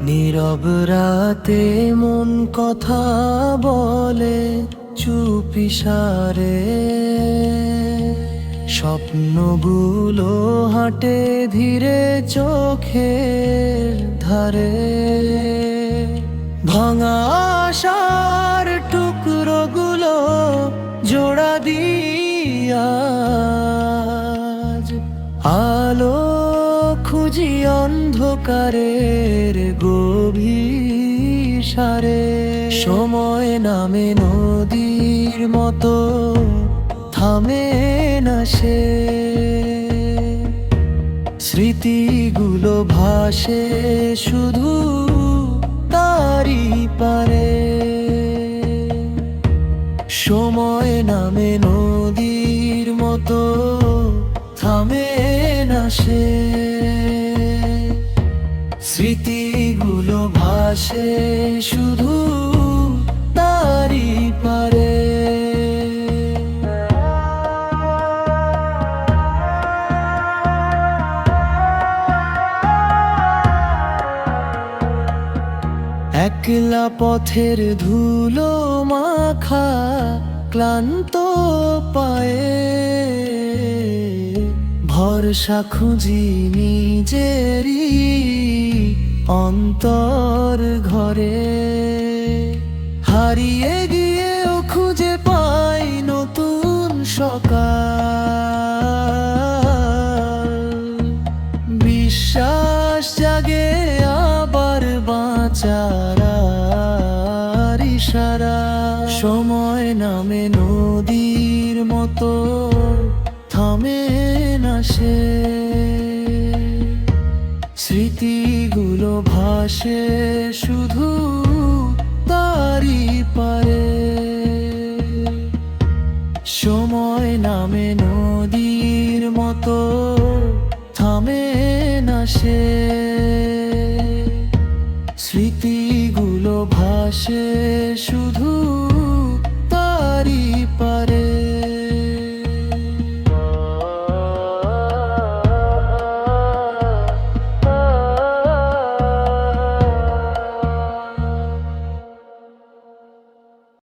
নীরব রাতে মন কথা বলে চুপিসারে, স্বপ্নগুলো হাঁটে ধীরে চোখের ধারে। ভাঙা আশার টুকরোগুলো জোড়া দিয়া আলো খুঁজি অন্ধকারের গভীর সারে। সময় নামে নদীর মতো থামে না সে, স্মৃতিগুলো ভাসে শুধু তারই পারে। সময় নামে নদীর মতো থামে না সে, স্মৃতিগুলো ভাসে শুধু তারই পারে। একলা পথের ধুলো মাখা ক্লান্ত পায়ে, ভরসা খুঁজি নিজেরই অন্তর ঘরে। হারিয়ে গিয়েও খুঁজে পাই নতুন সকাল, বিশ্বাস জাগে আবার বাঁচার ইশারা। সময় নামে নদীর মতো থামে না সে, স্মৃতিগুলো ভাসে শুধু তারই পারে। সময় নামে নদীর মতো থামে না সে, স্মৃতিগুলো ভাসে শুধু